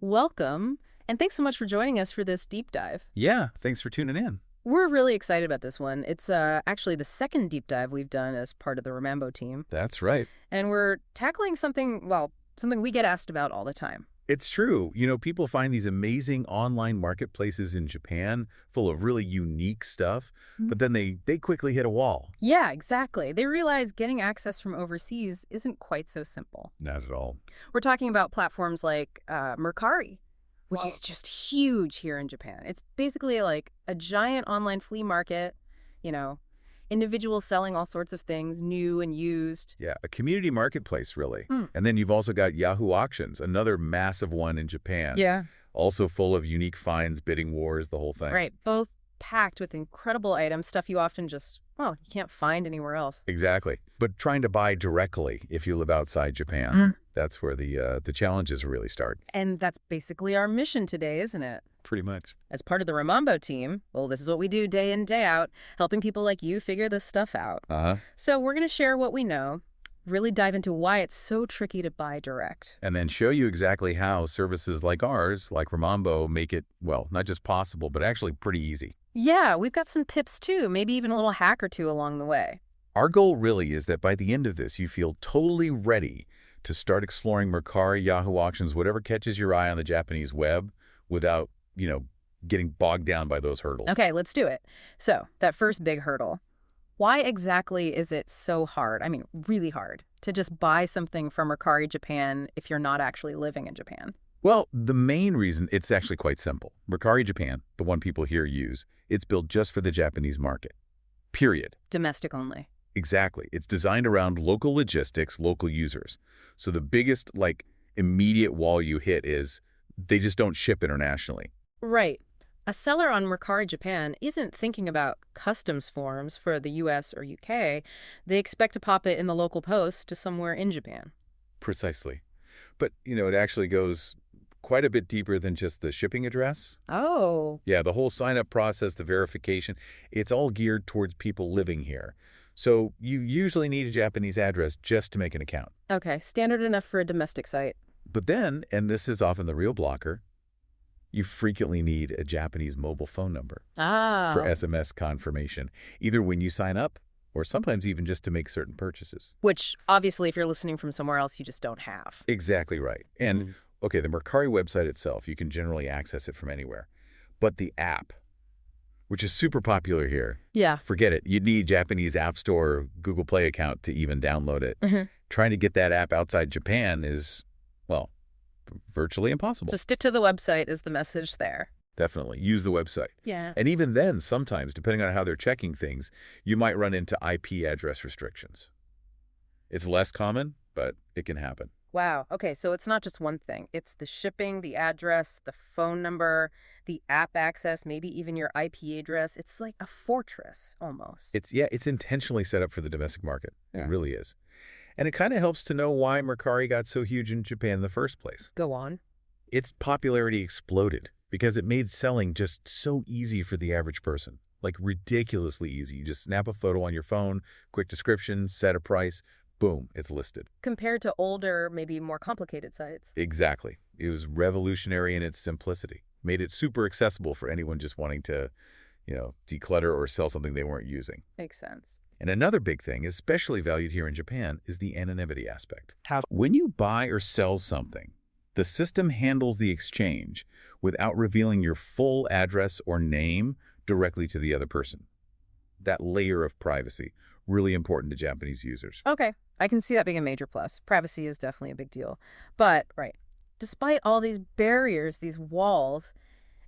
Welcome, and thanks so much for joining us for this deep dive. Yeah, thanks for tuning in. We're really excited about this one. It's actually the second deep dive we've done as part of the Remambo team. That's right. And we're tackling something we get asked about all the time. It's true. People find these amazing online marketplaces in Japan full of really unique stuff, but then they quickly hit a wall. Yeah, exactly. They realize getting access from overseas isn't quite so simple. Not at all. We're talking about platforms like Mercari, which is just huge here in Japan. It's basically like a giant online flea market, individuals selling all sorts of things, new and used. Yeah, a community marketplace, really. And then you've also got Yahoo Auctions, another massive one in Japan. Yeah. Also full of unique finds, bidding wars, the whole thing. Right. Both packed with incredible items, stuff you often you can't find anywhere else. Exactly. But trying to buy directly if you live outside Japan, that's where the challenges really start. And that's basically our mission today, isn't it? Pretty much. As part of the Remambo team, this is what we do day in, day out, helping people like you figure this stuff out. So we're going to share what we know, really dive into why it's so tricky to buy direct. And then show you exactly how services like ours, like Remambo, make it, not just possible, but actually pretty easy. Yeah, we've got some tips too, maybe even a little hack or two along the way. Our goal really is that by the end of this, you feel totally ready to start exploring Mercari, Yahoo Auctions, whatever catches your eye on the Japanese web without, getting bogged down by those hurdles. Okay, let's do it. So, that first big hurdle. Why exactly is it so hard, really hard, to just buy something from Mercari Japan if you're not actually living in Japan? Well, the main reason, it's actually quite simple. Mercari Japan, the one people here use, it's built just for the Japanese market. Period. Domestic only. Exactly. It's designed around local logistics, local users. So the biggest, immediate wall you hit is they just don't ship internationally. Right. A seller on Mercari Japan isn't thinking about customs forms for the US or UK. They expect to pop it in the local post to somewhere in Japan. Precisely. But, it actually goes quite a bit deeper than just the shipping address. Oh. Yeah, the whole sign-up process, the verification, it's all geared towards people living here. So you usually need a Japanese address just to make an account. Okay, standard enough for a domestic site. But then, and this is often the real blocker, you frequently need a Japanese mobile phone number for SMS confirmation, either when you sign up or sometimes even just to make certain purchases. Which, obviously, if you're listening from somewhere else, you just don't have. Exactly right. And, okay, the Mercari website itself, you can generally access it from anywhere. But the app, which is super popular here, forget it. You'd need Japanese App Store or Google Play account to even download it. Trying to get that app outside Japan is, virtually impossible. So stick to the website is the message there. Definitely. Use the website. Yeah. And even then, sometimes, depending on how they're checking things, you might run into IP address restrictions. It's less common, but it can happen. Wow. Okay, so it's not just one thing. It's the shipping, the address, the phone number, the app access, maybe even your IP address. It's like a fortress, almost. It's intentionally set up for the domestic market. Yeah. It really is. And it kind of helps to know why Mercari got so huge in Japan in the first place. Go on. Its popularity exploded because it made selling just so easy for the average person. Like ridiculously easy. You just snap a photo on your phone, quick description, set a price, boom, it's listed. Compared to older, maybe more complicated sites. Exactly. It was revolutionary in its simplicity. Made it super accessible for anyone just wanting to, declutter or sell something they weren't using. Makes sense. And another big thing, especially valued here in Japan, is the anonymity aspect. When you buy or sell something, the system handles the exchange without revealing your full address or name directly to the other person. That layer of privacy, really important to Japanese users. Okay, I can see that being a major plus. Privacy is definitely a big deal. But, despite all these barriers, these walls,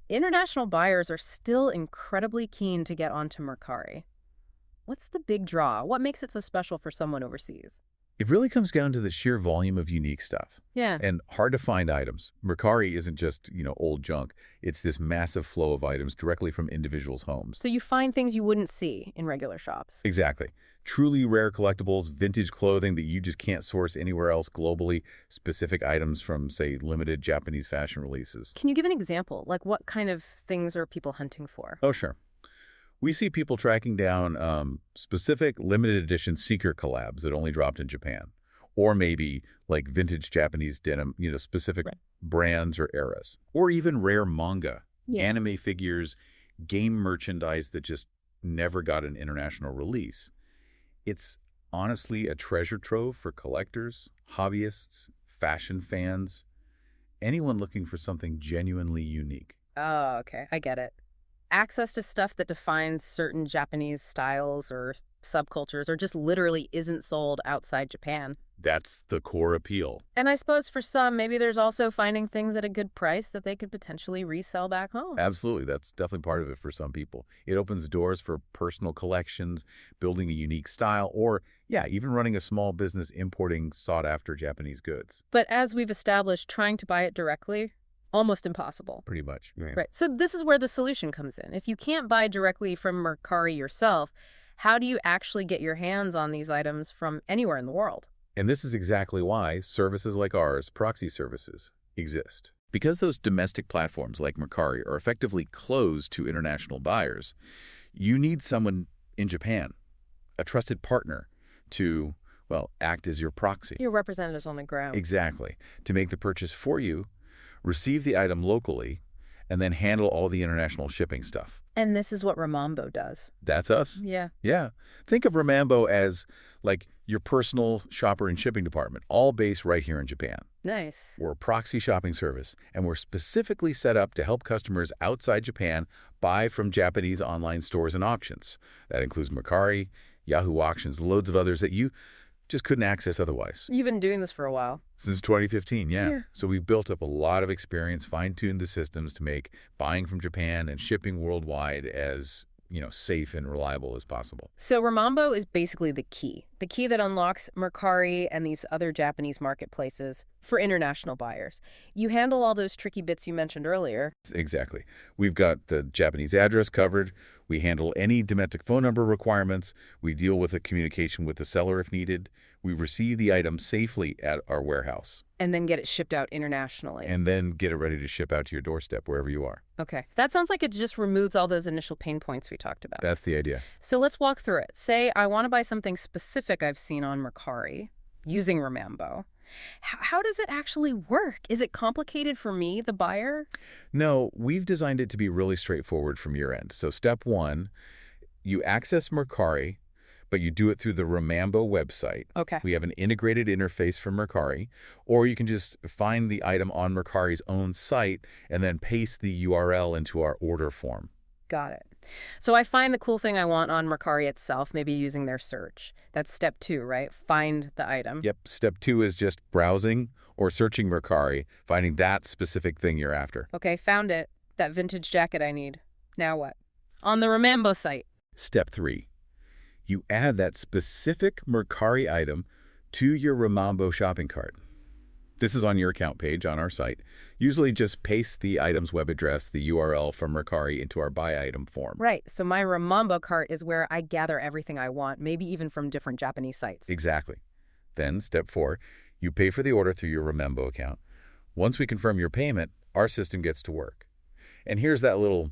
international buyers are still incredibly keen to get onto Mercari. What's the big draw? What makes it so special for someone overseas? It really comes down to the sheer volume of unique stuff. Yeah. And hard to find items. Mercari isn't just, old junk. It's this massive flow of items directly from individuals' homes. So you find things you wouldn't see in regular shops. Exactly. Truly rare collectibles, vintage clothing that you just can't source anywhere else globally, specific items from, say, limited Japanese fashion releases. Can you give an example? Like what kind of things are people hunting for? Oh, sure. We see people tracking down specific limited edition secret collabs that only dropped in Japan. Or maybe like vintage Japanese denim, specific brands or eras, or even rare manga, anime figures, game merchandise that just never got an international release. It's honestly a treasure trove for collectors, hobbyists, fashion fans, anyone looking for something genuinely unique. Oh, okay. I get it. Access to stuff that defines certain Japanese styles or subcultures or just literally isn't sold outside Japan. That's the core appeal. And I suppose for some, maybe there's also finding things at a good price that they could potentially resell back home. Absolutely. That's definitely part of it for some people. It opens doors for personal collections, building a unique style, or, even running a small business importing sought-after Japanese goods. But as we've established, trying to buy it directly, almost impossible. Pretty much. Right. So this is where the solution comes in. If you can't buy directly from Mercari yourself, how do you actually get your hands on these items from anywhere in the world? And this is exactly why services like ours, proxy services, exist. Because those domestic platforms like Mercari are effectively closed to international buyers, you need someone in Japan, a trusted partner, to, act as your proxy. Your representatives on the ground. Exactly. To make the purchase for you, receive the item locally, and then handle all the international shipping stuff. And this is what Remambo does. That's us. Yeah. Yeah. Think of Remambo as like your personal shopper and shipping department, all based right here in Japan. Nice. We're a proxy shopping service, and we're specifically set up to help customers outside Japan buy from Japanese online stores and auctions. That includes Mercari, Yahoo Auctions, loads of others that you just couldn't access otherwise. You've been doing this for a while. Since 2015, yeah. So we've built up a lot of experience, fine-tuned the systems to make buying from Japan and shipping worldwide as, safe and reliable as possible. So Remambo is basically the key that unlocks Mercari and these other Japanese marketplaces for international buyers. You handle all those tricky bits you mentioned earlier. Exactly. We've got the Japanese address covered. We handle any domestic phone number requirements. We deal with the communication with the seller if needed. We receive the item safely at our warehouse. And then get it shipped out internationally. And then get it ready to ship out to your doorstep wherever you are. Okay. That sounds like it just removes all those initial pain points we talked about. That's the idea. So let's walk through it. Say I want to buy something specific I've seen on Mercari using Remambo. How does it actually work? Is it complicated for me, the buyer? No, we've designed it to be really straightforward from your end. So step one, you access Mercari, but you do it through the Remambo website. Okay. We have an integrated interface from Mercari, or you can just find the item on Mercari's own site and then paste the URL into our order form. Got it. So I find the cool thing I want on Mercari itself, maybe using their search. That's step 2, right? Find the item. Yep. Step 2 is just browsing or searching Mercari, finding that specific thing you're after. Okay, found it. That vintage jacket I need. Now what? On the Remambo site. Step 3. You add that specific Mercari item to your Remambo shopping cart. This is on your account page on our site. Usually just paste the item's web address, the URL from Mercari, into our buy item form. Right. So my Remambo cart is where I gather everything I want, maybe even from different Japanese sites. Exactly. Then, step 4, you pay for the order through your Remambo account. Once we confirm your payment, our system gets to work. And here's that little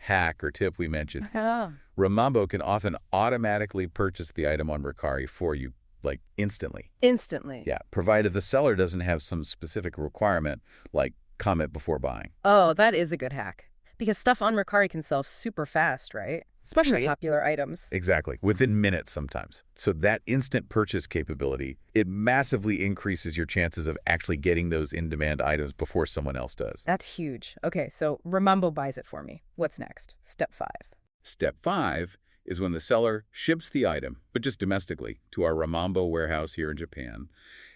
hack or tip we mentioned. Oh. Remambo can often automatically purchase the item on Mercari for you, like instantly. Instantly? Yeah, provided the seller doesn't have some specific requirement, like comment before buying. Oh, that is a good hack. Because stuff on Mercari can sell super fast, right? Especially popular items. Exactly. Within minutes sometimes. So that instant purchase capability, it massively increases your chances of actually getting those in-demand items before someone else does. That's huge. Okay, so Remambo buys it for me. What's next? Step 5. Step 5 is when the seller ships the item, but just domestically, to our Remambo warehouse here in Japan.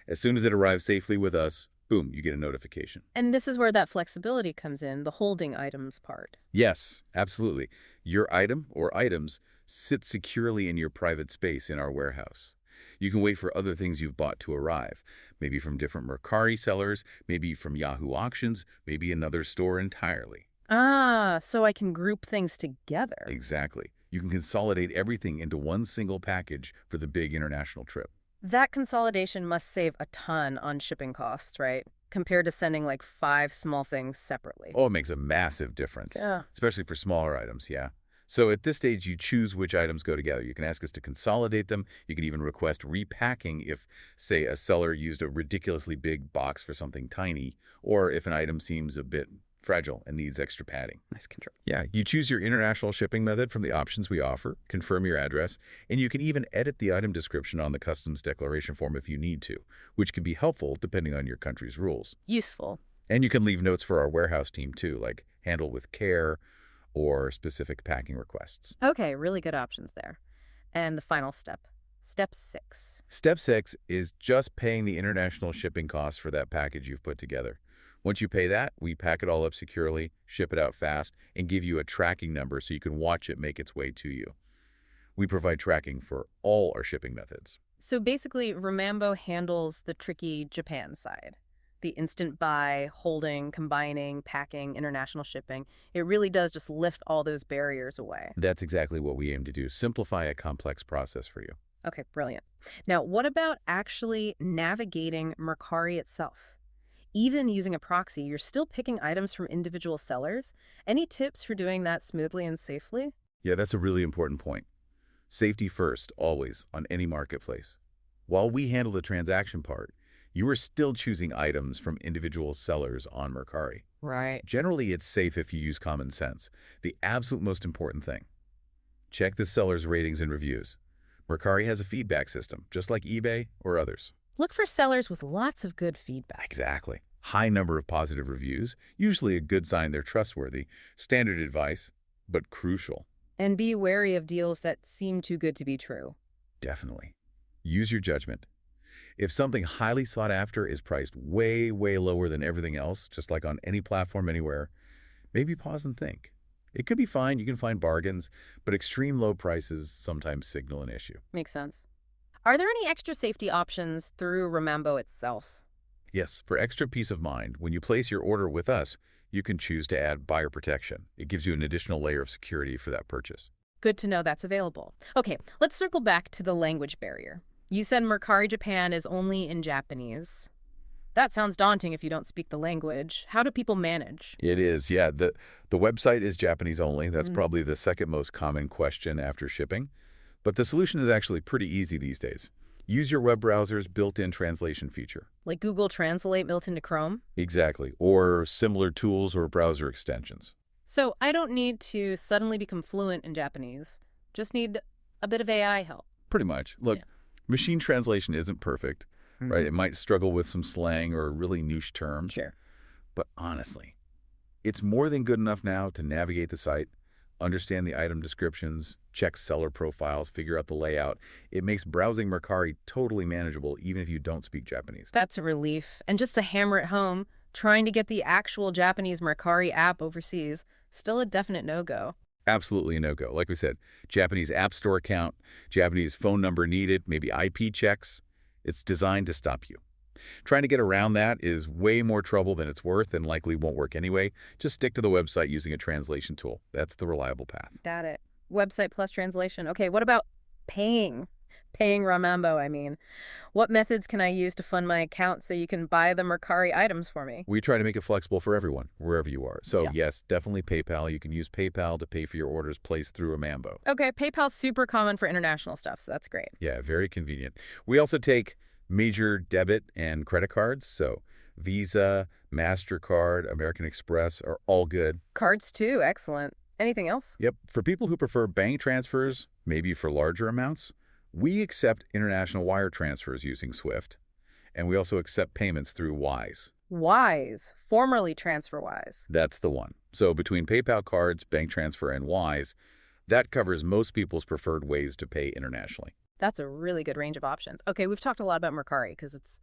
As soon as it arrives safely with us, boom, you get a notification. And this is where that flexibility comes in, the holding items part. Yes, absolutely. Your item or items sit securely in your private space in our warehouse. You can wait for other things you've bought to arrive, maybe from different Mercari sellers, maybe from Yahoo Auctions, maybe another store entirely. Ah, so I can group things together. Exactly. You can consolidate everything into one single package for the big international trip. That consolidation must save a ton on shipping costs, right? Compared to sending like 5 small things separately. Oh, it makes a massive difference. Yeah. Especially for smaller items, yeah. So at this stage, you choose which items go together. You can ask us to consolidate them. You can even request repacking if, say, a seller used a ridiculously big box for something tiny, or if an item seems a bit fragile and needs extra padding. Nice control. Yeah, you choose your international shipping method from the options we offer, confirm your address, and you can even edit the item description on the customs declaration form if you need to, which can be helpful depending on your country's rules. Useful. And you can leave notes for our warehouse team too, like handle with care or specific packing requests. Okay, really good options there. And the final step, step 6. Step 6 is just paying the international shipping costs for that package you've put together. Once you pay that, we pack it all up securely, ship it out fast, and give you a tracking number so you can watch it make its way to you. We provide tracking for all our shipping methods. So basically, Remambo handles the tricky Japan side. The instant buy, holding, combining, packing, international shipping. It really does just lift all those barriers away. That's exactly what we aim to do, simplify a complex process for you. Okay, brilliant. Now, what about actually navigating Mercari itself? Even using a proxy, you're still picking items from individual sellers. Any tips for doing that smoothly and safely? Yeah, that's a really important point. Safety first, always, on any marketplace. While we handle the transaction part, you are still choosing items from individual sellers on Mercari. Right. Generally, it's safe if you use common sense, the absolute most important thing. Check the seller's ratings and reviews. Mercari has a feedback system, just like eBay or others. Look for sellers with lots of good feedback. Exactly. High number of positive reviews, usually a good sign they're trustworthy. Standard advice, but crucial. And be wary of deals that seem too good to be true. Definitely. Use your judgment. If something highly sought after is priced way, way lower than everything else, just like on any platform anywhere, maybe pause and think. It could be fine, you can find bargains, but extreme low prices sometimes signal an issue. Makes sense. Are there any extra safety options through Remambo itself? Yes, for extra peace of mind, when you place your order with us, you can choose to add buyer protection. It gives you an additional layer of security for that purchase. Good to know that's available. Okay, let's circle back to the language barrier. You said Mercari Japan is only in Japanese. That sounds daunting if you don't speak the language. How do people manage? It is, yeah. The website is Japanese only. That's probably the second most common question after shipping. But the solution is actually pretty easy these days. Use your web browser's built-in translation feature. Like Google Translate built into Chrome? Exactly. Or similar tools or browser extensions. So I don't need to suddenly become fluent in Japanese. Just need a bit of AI help. Pretty much. Look, machine translation isn't perfect, right? It might struggle with some slang or really niche terms. Sure. But honestly, it's more than good enough now to navigate the site, understand the item descriptions, check seller profiles, figure out the layout. It makes browsing Mercari totally manageable even if you don't speak Japanese. That's a relief. And just to hammer it home, trying to get the actual Japanese Mercari app overseas, still a definite no-go. Absolutely a no-go. Like we said, Japanese app store account, Japanese phone number needed, maybe IP checks. It's designed to stop you. Trying to get around that is way more trouble than it's worth and likely won't work anyway. Just stick to the website using a translation tool. That's the reliable path. Got it. Website plus translation. Okay, what about paying? Paying Remambo, I mean. What methods can I use to fund my account so you can buy the Mercari items for me? We try to make it flexible for everyone, wherever you are. So yes, definitely PayPal. You can use PayPal to pay for your orders placed through Remambo. Okay, PayPal's super common for international stuff, so that's great. Yeah, very convenient. We also take major debit and credit cards, so Visa, MasterCard, American Express are all good. Cards too, excellent. Anything else? Yep. For people who prefer bank transfers, maybe for larger amounts, we accept international wire transfers using SWIFT, and we also accept payments through Wise. Wise, formerly TransferWise. That's the one. So between PayPal cards, bank transfer, and Wise, that covers most people's preferred ways to pay internationally. That's a really good range of options. Okay, we've talked a lot about Mercari because it's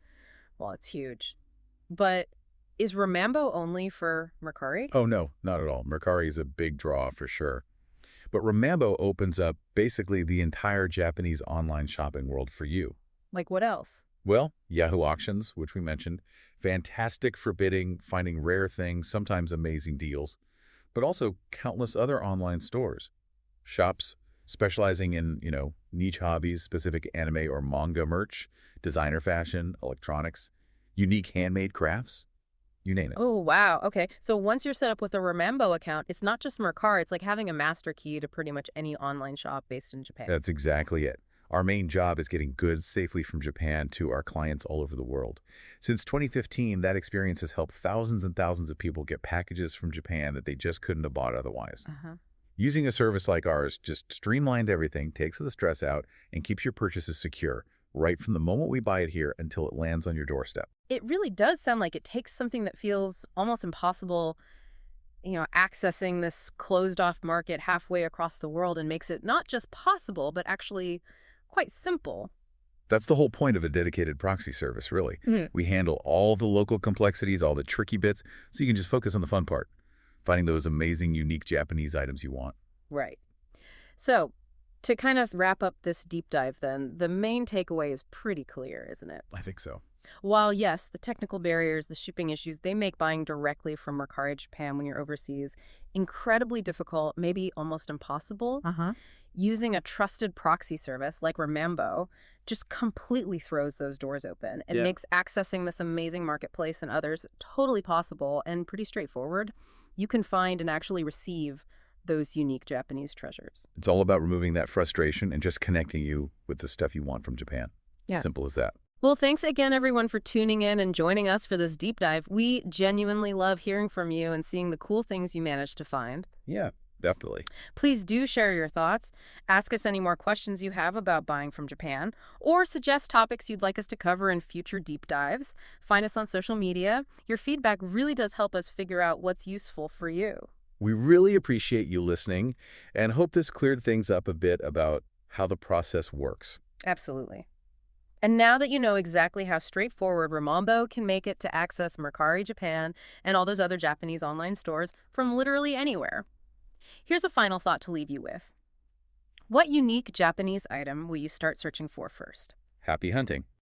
huge. But is Remambo only for Mercari? Oh, no, not at all. Mercari is a big draw for sure. But Remambo opens up basically the entire Japanese online shopping world for you. Like what else? Well, Yahoo Auctions, which we mentioned, fantastic for bidding, finding rare things, sometimes amazing deals, but also countless other online stores. Shops specializing in, niche hobbies, specific anime or manga merch, designer fashion, electronics, unique handmade crafts. You name it. Oh, wow. Okay. So once you're set up with a Remambo account, it's not just Mercari. It's like having a master key to pretty much any online shop based in Japan. That's exactly it. Our main job is getting goods safely from Japan to our clients all over the world. Since 2015, that experience has helped thousands and thousands of people get packages from Japan that they just couldn't have bought otherwise. Using a service like ours just streamlined everything, takes the stress out, and keeps your purchases secure, right from the moment we buy it here until it lands on your doorstep. It really does sound like it takes something that feels almost impossible, accessing this closed-off market halfway across the world and makes it not just possible, but actually quite simple. That's the whole point of a dedicated proxy service, really. We handle all the local complexities, all the tricky bits, so you can just focus on the fun part, finding those amazing, unique Japanese items you want. Right. So, to kind of wrap up this deep dive then, the main takeaway is pretty clear, isn't it? I think so. While, yes, the technical barriers, the shipping issues, they make buying directly from Mercari Japan when you're overseas incredibly difficult, maybe almost impossible. Using a trusted proxy service like Remambo just completely throws those doors open. It makes accessing this amazing marketplace and others totally possible and pretty straightforward. You can find and actually receive those unique Japanese treasures. It's all about removing that frustration and just connecting you with the stuff you want from Japan. Simple as that. Well, thanks again, everyone, for tuning in and joining us for this deep dive. We genuinely love hearing from you and seeing the cool things you managed to find. Yeah, definitely. Please do share your thoughts, ask us any more questions you have about buying from Japan, or suggest topics you'd like us to cover in future deep dives. Find us on social media. Your feedback really does help us figure out what's useful for you. We really appreciate you listening and hope this cleared things up a bit about how the process works. Absolutely. And now that you know exactly how straightforward Remambo can make it to access Mercari Japan and all those other Japanese online stores from literally anywhere, here's a final thought to leave you with. What unique Japanese item will you start searching for first? Happy hunting.